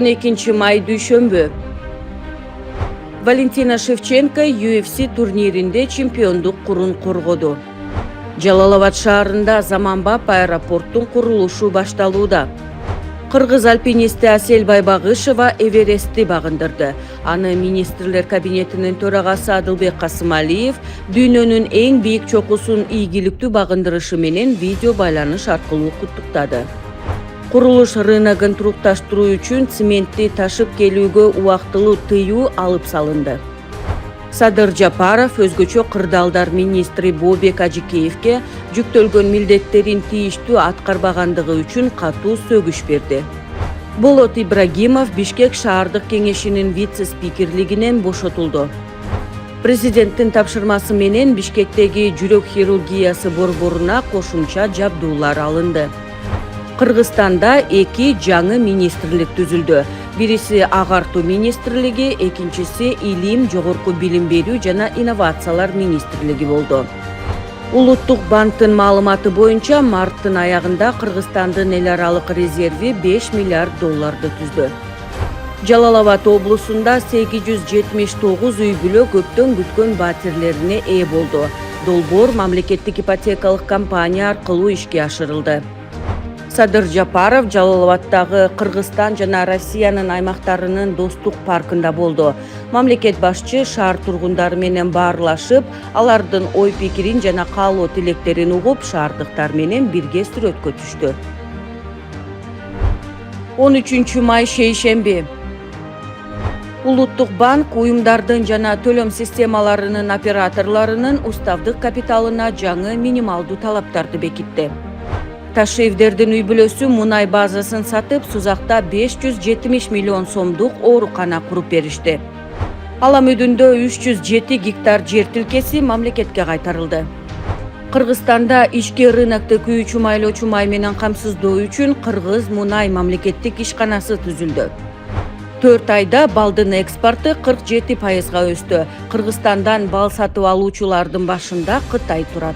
12 may dүйшөмбү. Valentina Shevchenko UFC turnirinde чемпиондук курун коргоду. Жалалабад шаарында заманбап аэропорттун курулушу башталууда. Кыргыз альпинисти Асель Байбагышева Эверестти багындырды. Аны министрлер кабинетинин төрагасы Адылбек Касымалиев дүйнөнүн эң бийик чокусун ийгиликтүү багындырышы менен видео байланыш аркылуу куттуктады. Курулуш рыногун турукташтыруу үчүн цементти ташып келүүгө убактылуу тыюу алып салынды. Садыр Жапаров өзгөчө кырдаалдар министри Бообек Ажикеевке жүктөлгөн милдеттерин тийиштүү аткарбагандыгы үчүн катуу сөгүш берди. Болот Ибрагимов Бишкек шаардык кеңешинин вице-спикерлигинен бошотулду. Президенттин тапшырмасы менен Бишкектеги жүрөк хирургиясы борборуна кошумча жабдуулар алынды. Кыргызстанда 2 жаңы министрлик түзүлдү. Бириси Агартуу министрлиги, экинчиси Илим, жогорку билим берүү жана инновациялар министрлиги болду. Улуттук банктын маалыматы боюнча марттын аягында Кыргызстандын эл аралык резерви $5 миллиард түздү. Жалалабад облусунда 879 үй бүлө көптөн күткөн батирлерине ээ болду. Долбоор мамлекеттик ипотекалык компания аркылуу ишке ашырылды. Садыр Жапаров Жалалабадтагы Кыргызстан жана Россиянын аймактарынын достук паркында болду. Мамлекет башчы шаар тургундары менен баарлашып, алардын ой пикирин жана каалоо тилектерин угуп, шаардыктар менен бирге сүрөткө түштү. 13 may шейшемби. Улуттук банк уюмдардын жана төлөм системаларынын операторлорунун уставдык капиталына жаңы минималдуу талаптарды бекитти. Ташиевдердин үй бүлөсү мунай базасын сатып, Сузакта 570 миллион сомдук оорукана куруп беришти. Ала Мүдүндө 307 гектар жер тилкеси мамлекетке кайтарылды. Кыргызстанда ички рынокту күйүүчү майлоочу май менен камсыздоо үчүн Кыргыз мунай мамлекеттик ишканасы түзүлдү. 4 айда балдын экспорту 47%га өстү. Кыргызстандан бал сатып алуучулардын башында Кытай турат.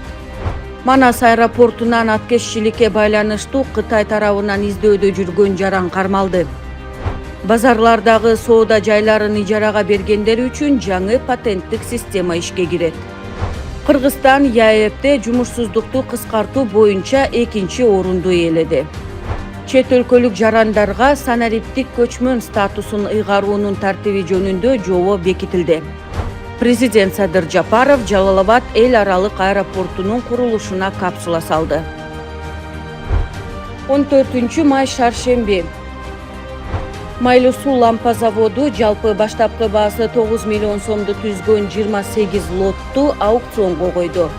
Манас аэропортунан аткезчиликке байланыштуу Кытай тарабынан издөөдө жүргөн жаран кармалды. Базарлардагы соода жайларын ижарага бергендер үчүн жаңы патенттик система ишке кирет. Кыргызстан ЯЭПте жумушсуздукту кыскартуу боюнча 2-орунду ээледи. Чет өлкөлүк жарандарга санариптик көчмөн статусун ыйгаруунун тартиби жөнүндө жобо бекитилди. Президент Садыр Жапаров Жалалабад эл аралык аэропортунун курулушуна капсула салды. 14 may шаршемби. Майлуу суу лампа заводу жалпы баштапкы баасы 9 миллион сомду түзгөн 28 лотту аукционго койду.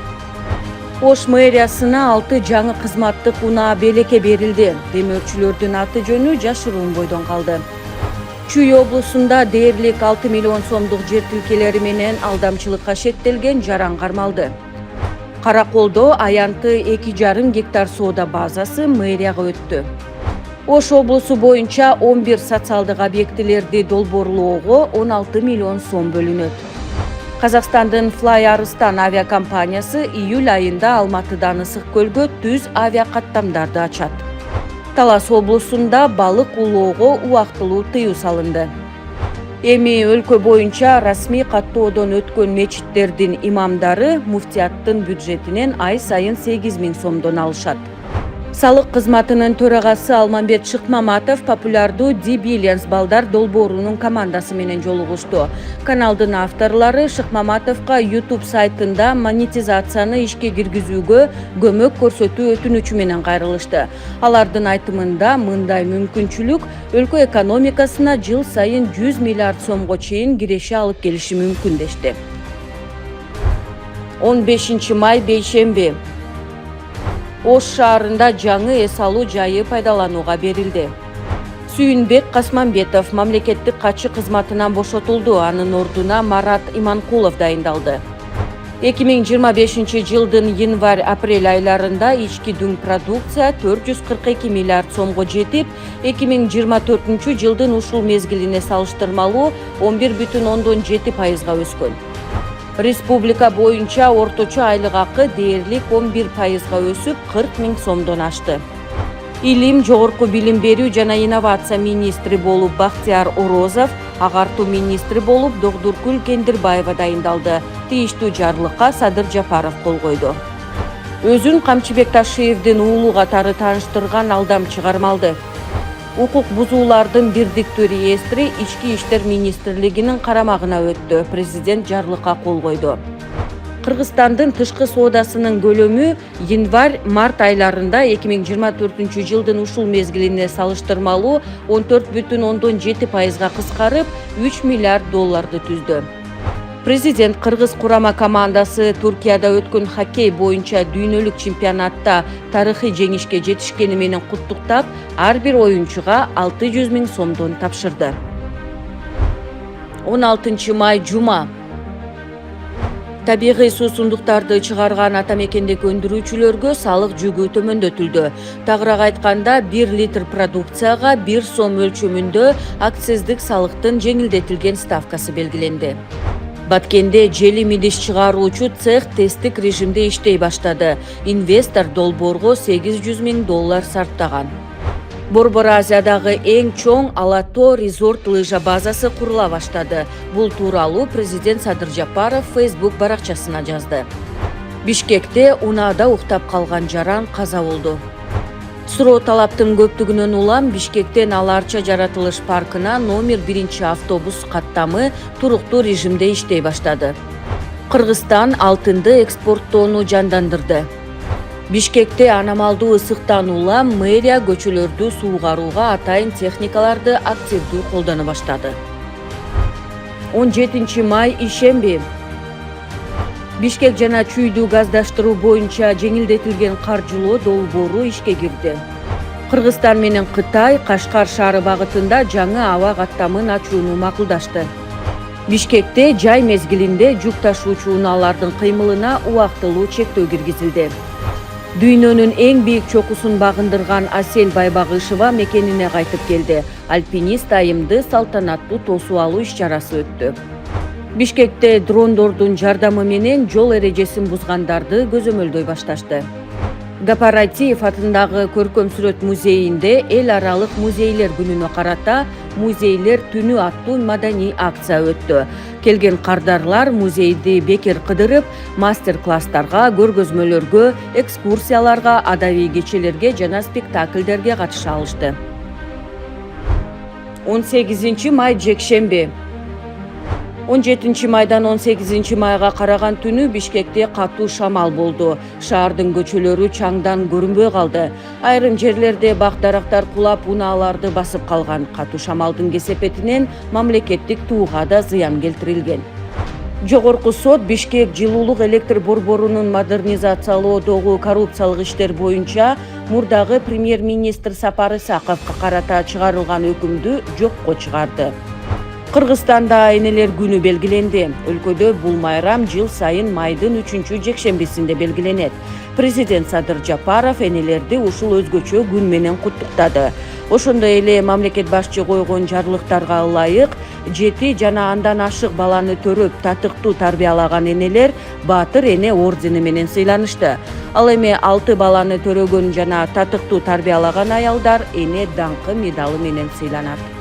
Ош мэриясына 6 жаңы кызматтык унаа белекке берилди. Демөөрчүлөрдүн аты жөнү жашыруун бойдон калды. Чүй облусунда дээрлик 6 миллион сомдук жер тилкелери менен алдамчылыкка шектелген жаран кармалды. Караколдо аянты 2,5 гектар соода базасы мэрияга өттү. Ош облусу боюнча 11 социалдык объектилерди долбоорлоого 16 миллион сом бөлүнөт. Казакстандын Fly Арыстан авиакомпаниясы июль айында Алматыдан Ысык көлгө түз авиакаттамдарды ачат. Талас облусунда балык улоого убактылуу тыюу салынды. Эми өлкө боюнча расмий каттоодон өткөн мечиттердин имамдары муфтияттын бюджетинен ай сайын 8 000 сомдон алышат. Салык кызматынын төрагасы Алмамбет Шыкмаматов популярдуу Ди Billions балдар долбоорунун командасы менен жолугушту. Каналдын авторлору Шыкмаматовго YouTube сайтында монетизацияны ишке киргизүүгө көмөк көрсөтүү өтүнүчү менен кайрылышты. Алардын айтымында мындай мүмкүнчүлүк өлкө экономикасына жыл сайын 100 миллиард сомго чейин киреше алып келиши мүмкүн дешти. 15 may бейшемби. Ош шаарында жаңы эс алуу жайы пайдаланууга берилди. Сүйүнбек Касманбетов мамлекеттик катчы кызматынан бошотулду. Анын ордуна Марат Иманкулов дайындалды. 2025 жылдын январь-апрель айларында ички дүң продукция 442 миллиард сомго жетип, 2024 жылдын ушул мезгилине салыштырмалуу 11,7%га өскөн. Республика боюнча орточо айлык акы дээрлик 11%га өсүп 40 000 сомдон ашты. Илим, жогорку билим берүү жана инновация министри болуп Бактияр Орозов, агартуу министри болуп Догдуркүл Кендирбаева дайындалды. Тийиштүү жарлыкка Садыр Жапаров кол койду. Өзүн Камчыбек Ташиевдин уулу катары тааныштырган алдам чыгармалды. Укук бузуулардын бирдиктүү реестри Ички иштер министрлигинин карамагына өттү. Президент жарлыкка кол койду. Кыргызстандын тышкы соодасынын көлөмү январь-март айларында 2024 жылдын ушул мезгилине салыштырмалуу 14,7% кыскарып, 3 миллиард долларды түздү. Президент кыргыз курама командасы Туркияда өткөн хоккей боюнча дүйнөлүк чемпионатта тарыхый жеңишке жетишкени менен куттуктап, ар бир оюнчуга 600 000 сомдон тапшырды. 16 май жума. Табигый суусундуктарды чыгарган ата мекендеги өндүрүүчүлөргө салык жүгү төмөндөтүлдү. Тагыраак айтканда, 1 литр продукцияга 1 сом өлчөмүндө акциздик салыктын жеңилдетилген ставкасы белгиленди. Баткенде жели мидиш чыгаруучу цех тесттик режимде иштей баштады. Инвестор долбоорго 800 000 доллар сарптаган. Борбор Азиядагы эң чоң Алато резорт лыжа базасы курула баштады. Бул тууралуу президент Садыр Жапаров Facebook баракчасына жазды. Бишкекте унаада уктап калган жаран каза болду. Суроо талаптын көптүгүнөн улам Бишкектен Аларча жаратылыш паркына номер 1 автобус каттамы туруктуу режимде иштей баштады. Кыргызстан алтынды экспорттоону жандандырды. Бишкекте аномалдуу ысыктан улам мэрия көчөлөрдү суугарууга атайын техникаларды активдүү колдоно баштады. 17 май ишемби. Бишкек жана Чүйдү газдаштыруу боюнча жеңилдетилген каржылоо долбоору ишке кирди. Кыргызстан менен Кытай Кашкар шаары багытында жаңы аба каттамын ачууну макулдашты. Бишкекте жай мезгилинде жүк ташуучу унаалардын кыймылына убактылуу чектөө киргизилди. Дүйнөнүн эң бийик чокусун багындырган Асель Байбагышева мекенине кайтып келди. Альпинист айымды салтанаттуу тосуп алуу иш-чарасы өттү. Бишкекте дрондордун жардамы менен жол эрежесин бузгандарды көзөмөлдөй башташты. Гапаратиев атындагы көркөм сүрөт музейинде эл аралык музейлер күнүнө карата Музейлер түнү аттуу маданий акция өттү. Келген кардарлар музейди бекер кыдырып, мастер-класстарга, көргөзмөлөргө, экскурсияларга, адабий кечелерге жана спектакльдерге катыша алышты. 18 май жекшемби. 17 майдан 18 майга караган түнү Бишкекте катуу шамал болду. Шаардын көчөлөрү чаңдан көрүнбөй калды. Айрым жерлерде бак-дарактар кулап, унааларды басып калган. Катуу шамалдын кесепетинен мамлекеттик тууга да зыян келтирилген. Жогорку сот Бишкек жылуулук электр борборунун модернизациялоодогу коррупциялык иштер боюнча мурдагы премьер-министр Сапар Исаковго карата чыгарылган өкүмдү жокко чыгарды. Кыргызстанда энелер күнү белгиленди. Өлкөдө бул майрам жыл сайын майдын 3 жекшембисинде белгиленет. Президент Садыр Жапаров энелерди ушул өзгөчө күн менен куттуктады. Ошондой эле мамлекет башчы койгон жарлыктарга ылайык 7 жана андан ашык баланы төрөп татыктуу тарбиялаган энелер Баатыр эне ордени менен сыйланышты. Ал эми 6 баланы төрөгөн жана татыктуу тарбиялаган аялдар эне даңкы медалы менен сыйланат.